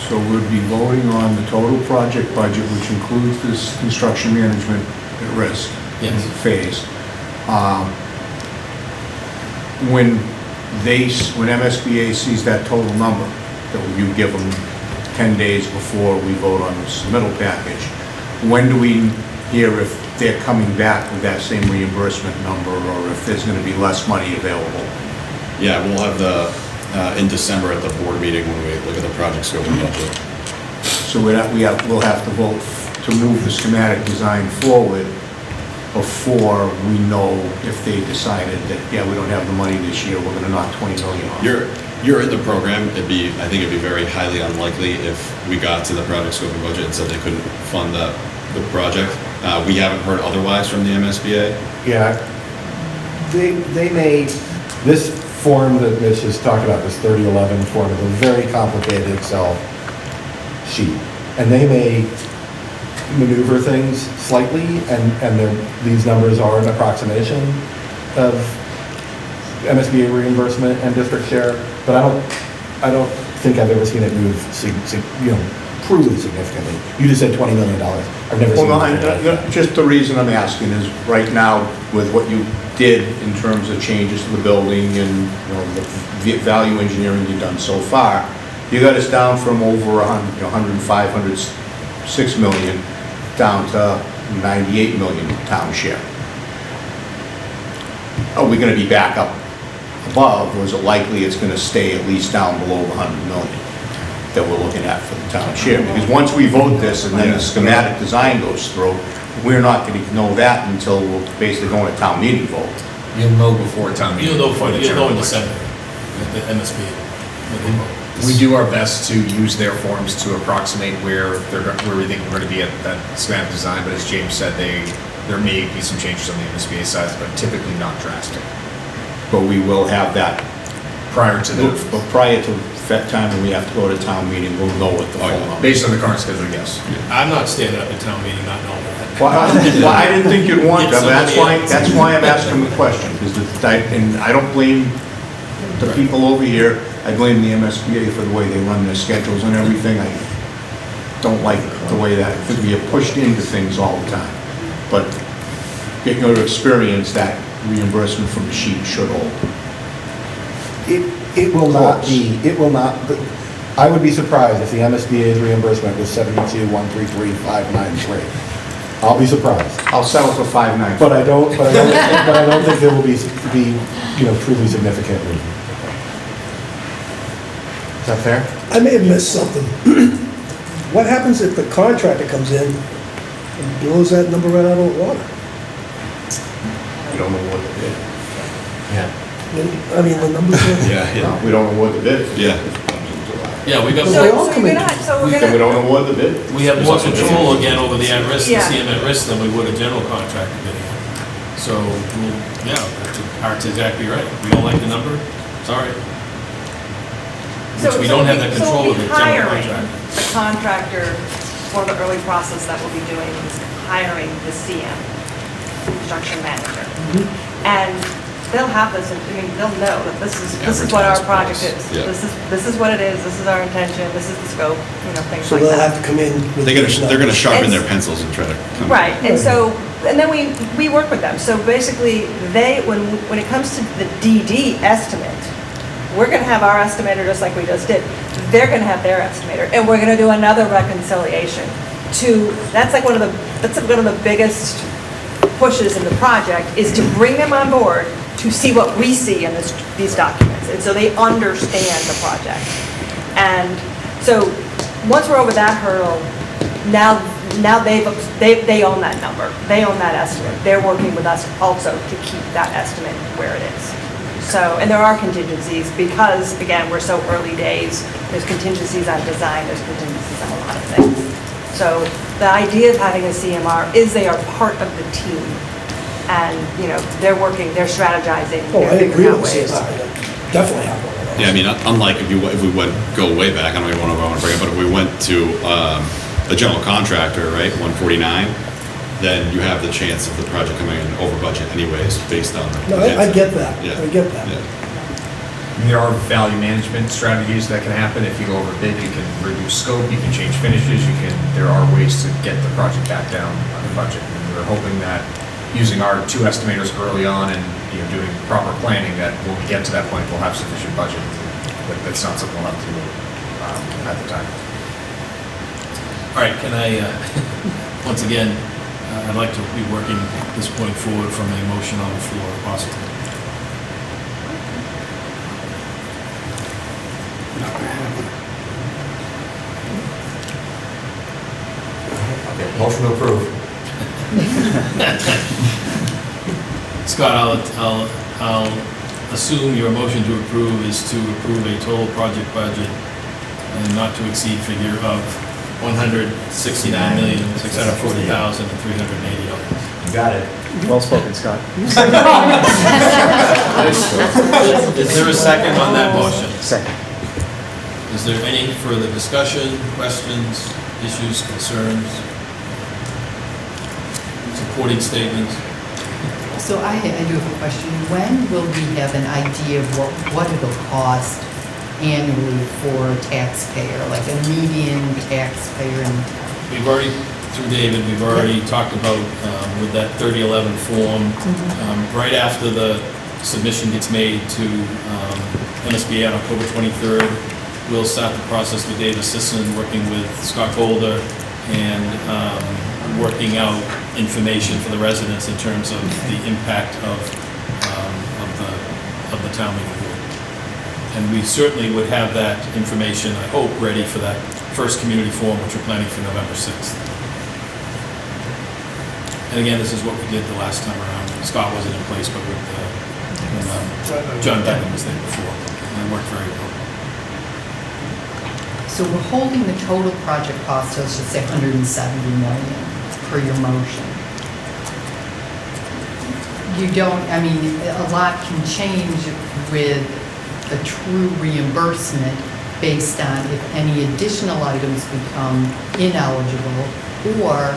So we'll be voting on the total project budget, which includes this construction management at risk Yes. phase. When MSBA sees that total number, that you give them 10 days before we vote on the submittal package, when do we hear if they're coming back with that same reimbursement number or if there's going to be less money available? Yeah, we'll have in December at the board meeting when we look at the project scope and budget. So we'll have to vote to move the schematic design forward before we know if they decided that, we don't have the money this year, we're gonna knock 20 million off. You're in the program. I think it'd be very highly unlikely if we got to the project scope and budget and said they couldn't fund the project. We haven't heard otherwise from the MSBA. Yeah, they may, this form that Mitch has talked about, this 3011 form, is a very complicated Excel sheet. And they may maneuver things slightly, and these numbers are an approximation of MSBA reimbursement and district share, but I don't think I've ever seen it move, truly significantly. You just said $20 million. I've never seen it. Just the reason I'm asking is right now with what you did in terms of changes to the building and the value engineering you've done so far, you got us down from over 105, 106 million down to 98 million town share. Are we gonna be back up above, or is it likely it's gonna stay at least down below the 100 million that we're looking at for the town share? Because once we vote this and then the schematic design goes through, we're not gonna know that until we're basically going to town meeting vote. You'll know before town meeting. You'll know before the in general December, election. at the MSB. when they vote. We do our best to use their forms to approximate where we think we're going to be at that schematic design, but as James said, there may be some changes on the MSBA side, but typically not drastic. But we will have that, Prior to but prior to that time when we have to go to town meeting, we'll know what the full number. based on the current schedule, yes. I'm not standing up at town meeting not knowing that. Well, I didn't think you'd want to, but that's why I'm asking the question, because and I don't blame the people over here, I blame the MSBA for the way they run their schedules and everything. I don't like the way that, because we are pushed into things all the time. But getting your experience, that reimbursement from the sheet should hold. It will not be, I would be surprised if the MSBA's reimbursement was 72,133,593. I'll be surprised. I'll settle for 5.9. But I don't think there will be, truly significant movement. Is that fair? I may have missed something. What happens if the contractor comes in and blows that number right out of the water? We don't know what the bid. Yeah. I mean, the numbers are... We don't know what the bid is. Yeah. Yeah, we got, So So they all come we're in. not, so we're And we gonna, don't know what the bid. we have more control again over the at-risk, the Yeah. CM at-risk than we would a general contractor bidding. So, Art's exactly right. We don't like the number, sorry. so Which we don't have that so control we'll of be the general hiring contractor. the contractor for the early process that we'll be doing is hiring the CM, construction manager. And they'll have this, they'll know that this is what our project is. Yeah. This is what it is, this is our intention, this is the scope, things So like they'll that. have to come in with... They're gonna sharpen their It's- pencils and try to come. Right, and so, and then we work with them. So basically, when it comes to the DD estimate, we're gonna have our estimator just like we just did. They're gonna have their estimator, and we're gonna do another reconciliation that's one of the biggest pushes in the project, is to bring them on board to see what we see in these documents, and so they understand the project. And so, once we're over that hurdle, now they own that number, they own that estimate. They're working with us also to keep that estimate where it is. So, and there are contingencies, because, again, we're so early days, there's contingencies on design, there's contingencies on a lot of things. So, the idea of having a CMR is they are part of the team. And, they're working, they're strategizing, Oh, I they're agree figuring out with ways. CSI. Definitely have one of those. Yeah, I mean, unlike if we go way back, I don't even want to bring it, but if we went to a general contractor, right, 149, then you have the chance of the project coming in over budget anyways, based on. No, I get that. Yeah. I get that. Yeah. There are value management strategies that can happen. If you go over bid, you can reduce scope, you can change finishes, there are ways to get the project back down on the budget. And we're hoping that using our two estimators early on and doing proper planning, that when we get to that point, we'll have sufficient budget. But that's not something we'll have to do at the time. All right, can I, once again, I'd like to be working this point forward from a motion on the floor, if possible. Okay, motion to approve. Scott, I'll assume your motion to approve is to approve a total project budget and not to exceed figure of $169,640,380. You got it. Well spoken, Scott. Is there a second on that motion? Second. Is there any further discussion, questions, issues, concerns? Supporting statements? So I do have a question. When will we have an idea of what it'll cost annually for a taxpayer, like a median taxpayer? We've already, through David, we've already talked about with that 3011 form, right after the submission gets made to MSBA on October 23rd, we'll start the process with David Sisson, working with Scott Golder, and working out information for the residents in terms of the impact of the town meeting board. And we certainly would have that information, I hope, ready for that first community forum, which we're planning for November 6th. And again, this is what we did the last time around. Scott wasn't in place, but with John Duncan was there before, and it worked very well. So we're holding the total project cost, so let's just say 170 million per your motion. You don't, I mean, a lot can change with a true reimbursement based on if any additional items become ineligible or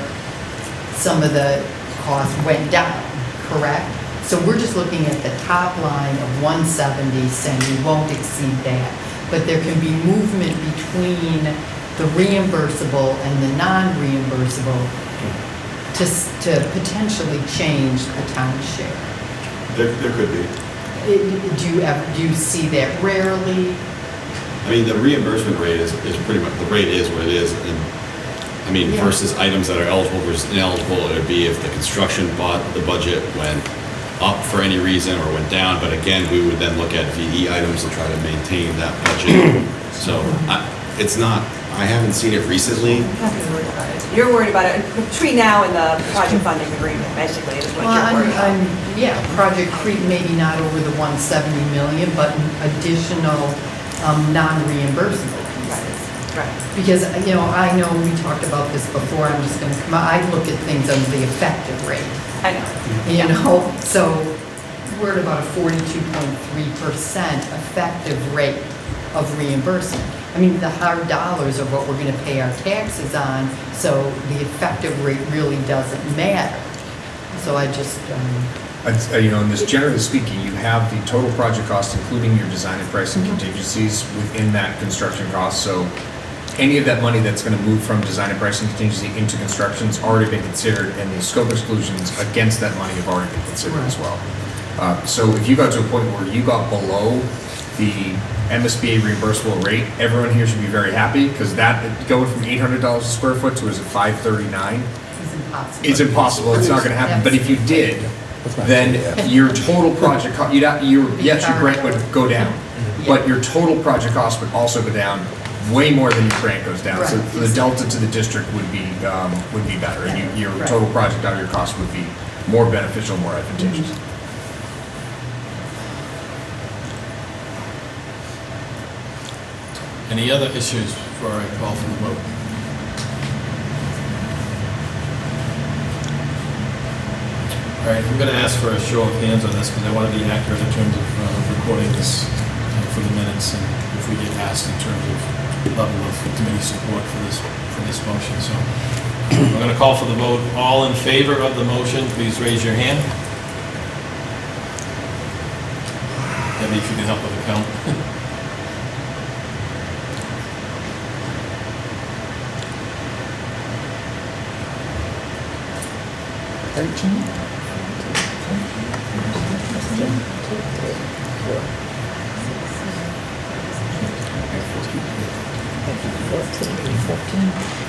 some of the costs went down, correct? So we're just looking at the top line of 170, saying we won't exceed that. But there can be movement between the reimbursable and the non-reimbursable to potentially change the town's share. There could be. Do you see that rarely? I mean, the reimbursement rate is pretty much, the rate is what it is. And I mean, Yeah. versus items that are eligible versus ineligible, it would be if the construction the budget went up for any reason or went down. But again, we would then look at VE items to try to maintain that budget. So it's not, I haven't seen it recently. You're worried about it between now and the project funding agreement, basically, is what you're worried about. Yeah, Project Creep, maybe not over the 170 million, but additional non-reimbursable pieces. Right. Because, you know, I know we talked about this before, I'm just gonna come out, I look at things under the effective rate, I know. you know? So we're at about a 42.3% effective rate of reimbursement. I mean, the hard dollars are what we're gonna pay our taxes on, so the effective rate really doesn't matter. So I just, You know, in this, generally speaking, you have the total project cost, including your design and pricing contingencies within that construction cost. So any of that money that's going to move from design and pricing contingency into construction's already been considered, and the scope exclusions against that money have already been considered as well. So if you got to a point where you got below the MSBA reimbursable rate, everyone here should be very happy, because that, going from $800 a square foot to, is it $539? it's impossible. It's impossible, it's not gonna happen, but if you did, then your total project, yes, your grant would go down, but your total project cost would also go down way more than your grant goes down. So Right. the delta to the district would be better, and your Right. total project out of your cost would be more beneficial, more advantageous. Any other issues before I call for the vote? All right, I'm going to ask for a show of hands on this because I want to be accurate in terms of recording this for the minutes, and if we get asked in terms of level of committee support for this motion. So I'm going to call for the vote. All in favor of the motion, please raise your hand. Debbie, if you can help with the count.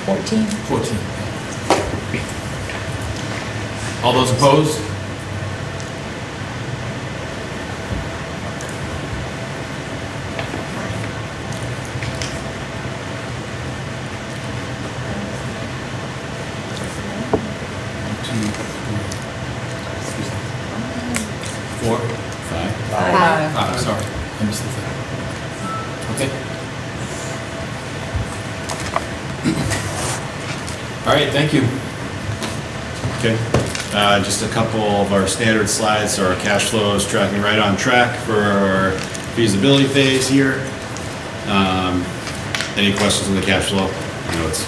Fourteen. 14. All those opposed? Four? Five? Ah, sorry, I missed the thing. Okay. All right, thank you. Okay, just a couple of our standard slides. So our cash flow is tracking right on track for our feasibility phase here. Any questions on the cash flow? I know it's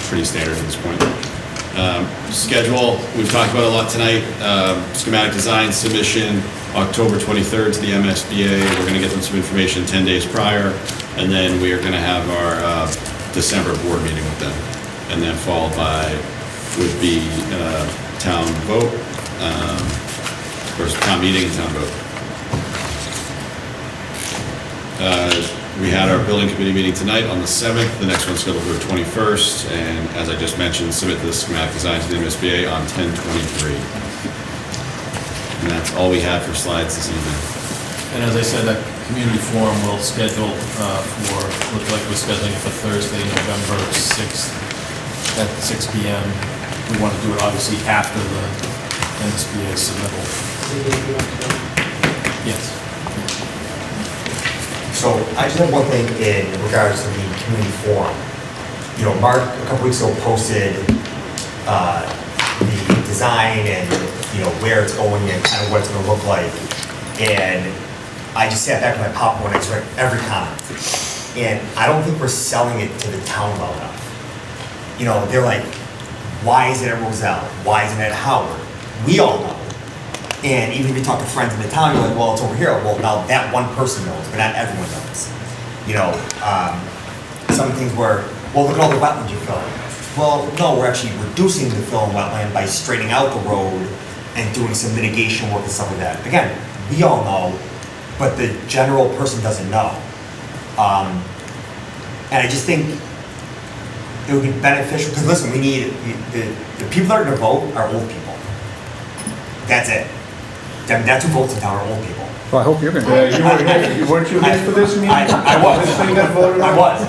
pretty standard at this point. Schedule, we've talked about a lot tonight. Schematic design submission, October 23rd to the MSBA. We're gonna get them some information 10 days prior, and then we are gonna have our December board meeting with them. And then followed by would be town vote, first town meeting and town vote. We had our building committee meeting tonight on the 7th, the next one's scheduled for the 21st, and as I just mentioned, submit the schematic design to the MSBA on 10/23. And that's all we had for slides this evening. And as I said, that community forum will schedule looks like we're scheduling it for Thursday, November 6th at 6 PM. We want to do it obviously after the MSBA submittal. Yes. So I just have one thing in regards to the community forum. You know, Mark, a couple weeks ago, posted the design and, you know, where it's going and kind of what it's gonna look like. And I just sat back with my popcorn and I just read every comment. And I don't think we're selling it to the town well enough. You know, they're like, why is it at Roselle? Why isn't it at Howard? We all know. And even if you talk to friends in the town, you're like, well, it's over here. Well, now that one person knows, but not everyone knows. You know, some things where, well, look at all the wetlands you're filling. Well, no, we're actually reducing the fill in wetland by straightening out the road and doing some mitigation work and stuff like that. Again, we all know, but the general person doesn't know. And I just think it would be beneficial, because listen, we need, the people that are gonna vote are old people. That's it. That's who votes in town, are old people. Well, I hope you're going to. Weren't you here for this meeting? I was. This thing got voted on? I was.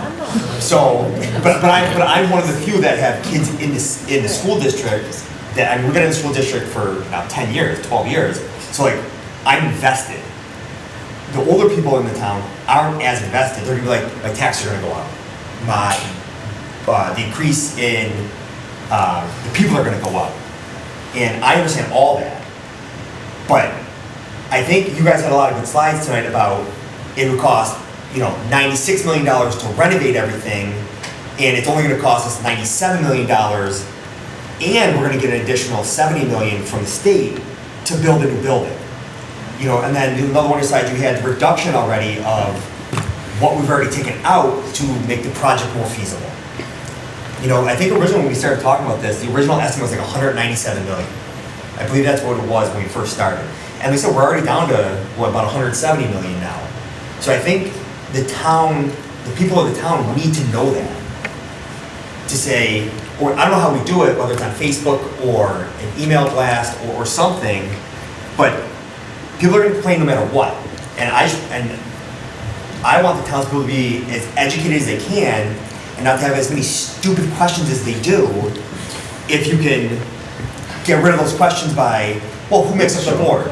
So, but I'm one of the few that have kids in the school district that, I mean, we've been in the school district for now 10 years, 12 years. So like, I'm invested. The older people in the town aren't as invested. They're gonna be like, my taxes are gonna go up. The increase in, the people are gonna go up. And I understand all that. But I think you guys had a lot of good slides tonight about it would cost, you know, $96 million to renovate everything, and it's only gonna cost us $97 million, and we're gonna get an additional $70 million from the state to build a new building. You know, and then another one side, you had the reduction already of what we've already taken out to make the project more feasible. You know, I think originally when we started talking about this, the original estimate was like 197 million. I believe that's what it was when we first started. And we said we're already down to, what, about 170 million now. So I think the town, the people of the town need to know that. To say, or I don't know how we do it, whether it's on Facebook or an email blast or something, but people are gonna complain no matter what. And I want the townspeople to be as educated as they can and not to have as many stupid questions as they do. If you can get rid of those questions by, well, who makes up the board?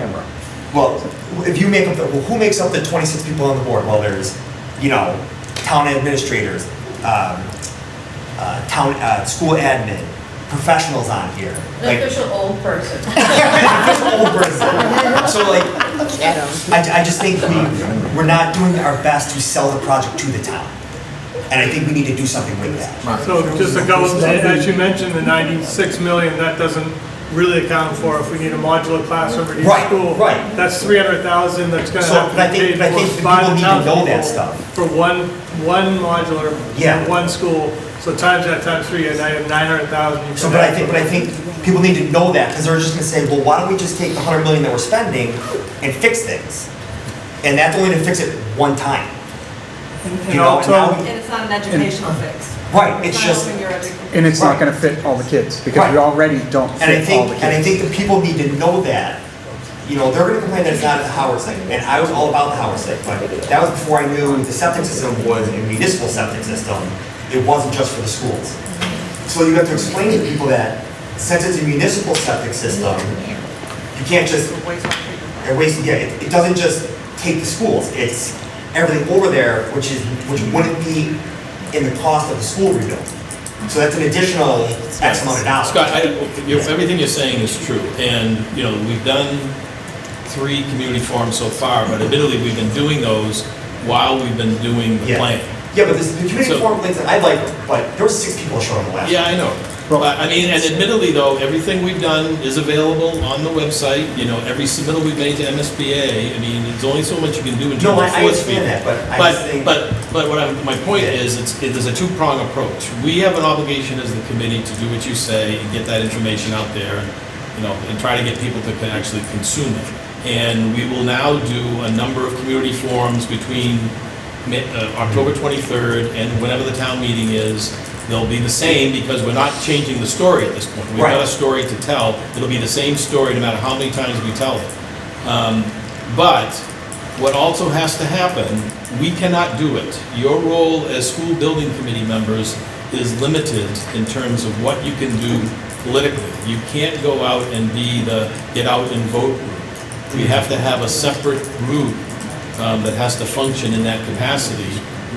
Well, if you make up well, who makes up the 26 people on the board? Well, there's, you know, town administrators, school admin, professionals on here. An official old person. Official old person. So like, I just think we're not doing our best to sell the project to the town. And I think we need to do something with that. So just a couple, as you mentioned, the 96 million, that doesn't really account for if we need a modular classroom for each school. Right. That's 300,000 that's gonna So, have to but I be think paid the for by people the need to know that townspeople stuff. for one modular, Yeah. one school. So times that times 3, and now you have 900,000. So, but I think people need to know that, because they're just gonna say, well, why don't we just take the 100 million that we're spending and fix things? And that's only to fix it one time. And You know, also- and now And it's not an educational fix. Right, it's not just, helping your education. And it's Right. not gonna fit all the kids, because we Right. already don't and I fit all think, the and I kids. think the people need to know that. You know, they're gonna complain that it's not at the Howard site, and I was all about the Howard site, but that was before I knew the septic system was a municipal septic system. It wasn't just for the schools. So you have to explain to people that since it's a municipal septic system, you can't just, it doesn't just take the schools, it's everything over there, which wouldn't be in the cost of the school rebuild. So that's an additional X amount of dollars. Scott, everything you're saying is true, and, you know, we've done 3 community forums so far, but admittedly, we've been doing those while we've been doing the Yeah. plan. Yeah, but the community So- forum things, I like, but there were 6 people showing up the last. Yeah, I know. I mean, and admittedly though, everything we've done is available on the website, you know, every submittal we've made to MSBA, I mean, there's only so much you can do in terms No, of I force understand feedback. that, but I just think. But my point is, there's a 2-prong approach. We have an obligation as the committee to do what you say and get that information out there, and, you know, and try to get people to actually consume it. And we will now do a number of community forums between October 23rd, and whenever the town meeting is, they'll be the same, because we're not changing the story at this point. We've got a story to tell. It'll be the same story no matter how many times we tell it. But what also has to happen, we cannot do it. Your role as school building committee members is limited in terms of what you can do politically. You can't go out and be the get out and vote group. We have to have a separate group that has to function in that capacity.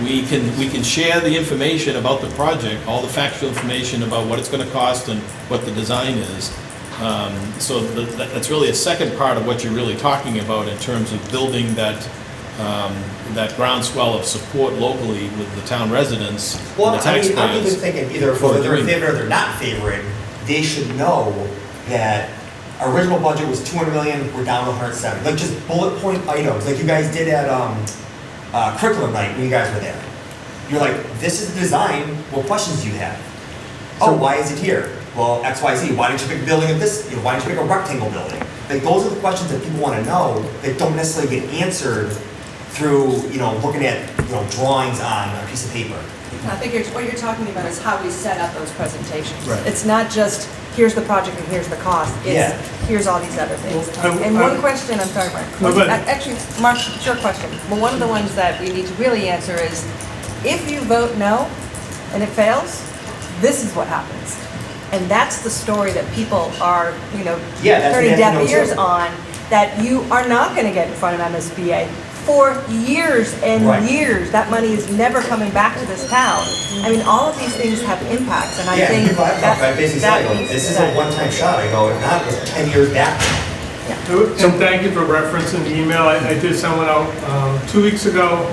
We can share the information about the project, all the factual information about what it's going to cost and what the design is. So that's really a second part of what you're really talking about in terms of building that groundswell of support locally with the town residents Well, and the I mean, taxpayers. I'm even thinking either whether they're in favor or they're not favoring, they should know that our original budget was 200 million, we're down to 107. Like just bullet point items, like you guys did at curriculum night when you guys were there. You're like, this is the design, what questions do you have? Oh, why is it here? Well, X, Y, Z. Why didn't you pick a building of this? You know, why didn't you pick a rectangle building? Like those are the questions that people want to know that don't necessarily get answered through, looking at, drawings on a piece of paper. I think what you're talking about is how we set up those presentations. Right. It's not just, here's the project and here's the cost. It's, here's all these other things. And one question, I'm sorry, Mark. No, go ahead. Actually, Mark, it's your question. But one of the ones that we need to really answer is, if you vote no and it fails, this is what happens. And that's the story that people are, turning deaf ears on, that you are not going to get in front of MSBA for years and years. That money is never coming back to this town. I mean, all of these things have impacts, and I think people I've talked to, I basically said, this is a one-time shot. I go, if not, it was 10 years back. So thank you for referencing the email. I did send one out 2 weeks ago.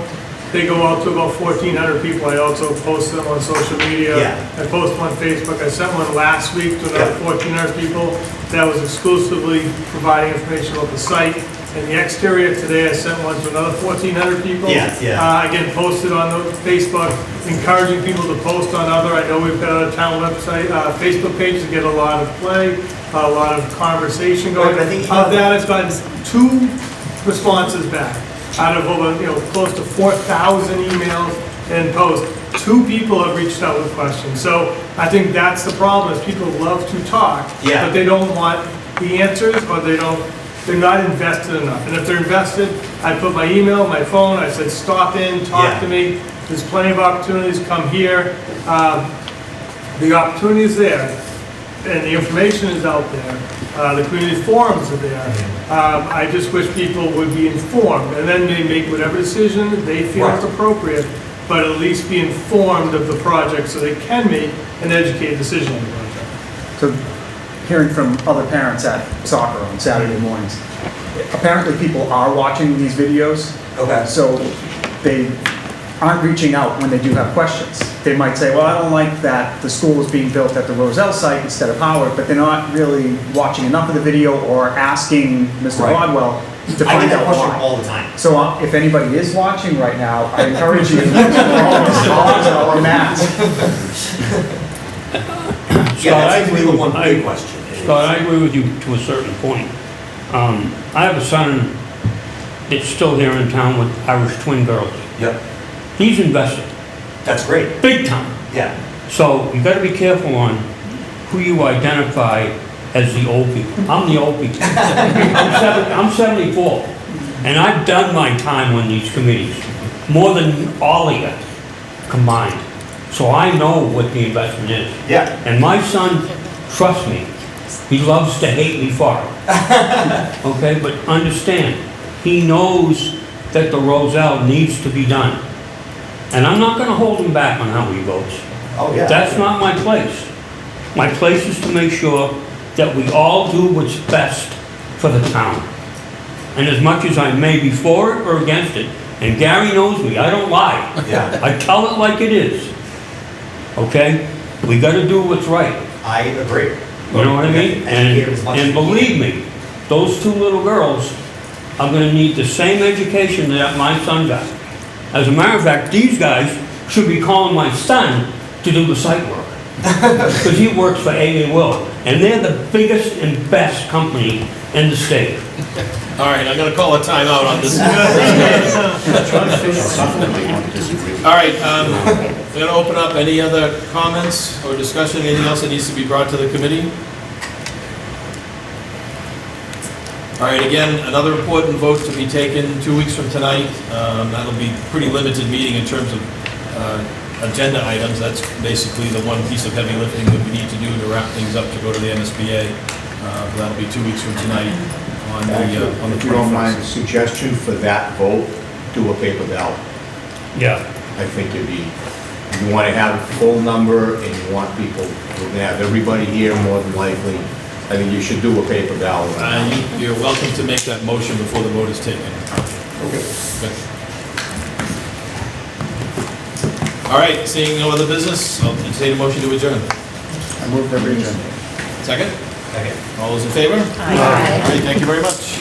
They go out to about 1,400 people. I also posted them on social media. I posted on Facebook. I sent one last week to another 1,400 people. That was exclusively providing information about the site. And the exterior today, I sent one to another 1,400 people. Again, posted on the Facebook, encouraging people to post on other. I know we've got a town website, Facebook page to get a lot of play, a lot of conversation going. Of that, I've gotten 2 responses back out of over, close to 4,000 emails and posts. 2 people have reached out with questions. So I think that's the problem, is people love to talk, but they don't want the answers, or they're not invested enough. And if they're invested, I put my email, my phone, I said, stop in, talk to me. There's plenty of opportunities, come here. The opportunity is there, and the information is out there. The community forums are there. I just wish people would be informed, and then they make whatever decision they feel is appropriate, but at least be informed of the project so they can make an educated decision on the project. So, hearing from other parents at soccer on Saturday mornings, apparently people are watching these videos. So they aren't reaching out when they do have questions. They might say, well, I don't like that the school is being built at the Roselle site instead of Howard, but they're not really watching enough of the video or asking Mr. Rodwell to find out why. I get that question all the time. So if anybody is watching right now, I encourage you to call and ask. Scott, I agree with you to a certain point. I have a son that's still here in town with Irish twin girls. He's invested. That's great. Big time. So you got to be careful on who you identify as the old people. I'm the old people. I'm 74, and I've done my time on these committees, more than all of you combined. So I know what the investment is. And my son, trust me, he loves to hate me for it. Okay, but understand, he knows that the Roselle needs to be done. And I'm not going to hold him back on how he votes. That's not my place. My place is to make sure that we all do what's best for the town. And as much as I may be for it or against it, and Gary knows me, I don't lie. I tell it like it is. Okay? We got to do what's right. I agree. You know what I mean? And believe me, those 2 little girls are going to need the same education that my son got. As a matter of fact, these guys should be calling my son to do the site work. because he works for AA Will, and they're the biggest and best company in the state. All right, I'm gonna call a timeout on this. All right, I'm gonna open up any other comments or discussion, anything else that needs to be brought to the committee? All right, again, another important vote to be taken 2 weeks from tonight. That'll be pretty limited meeting in terms of agenda items. That's basically the one piece of heavy lifting that we need to do to wrap things up to go to the MSBA. That'll be 2 weeks from tonight on the 21st. If you don't mind, a suggestion for that vote, do a paper ballot. Yeah. I think it'd be, you want to have a full number and you want people, we're going to have everybody here more than likely. I think you should do a paper ballot. You're welcome to make that motion before the vote is taken. Okay. Good. All right, seeing no other business, I'll entertain a motion to adjourn. I moved every agenda. Second? Okay. All those in favor? Aye. All right, thank you very much.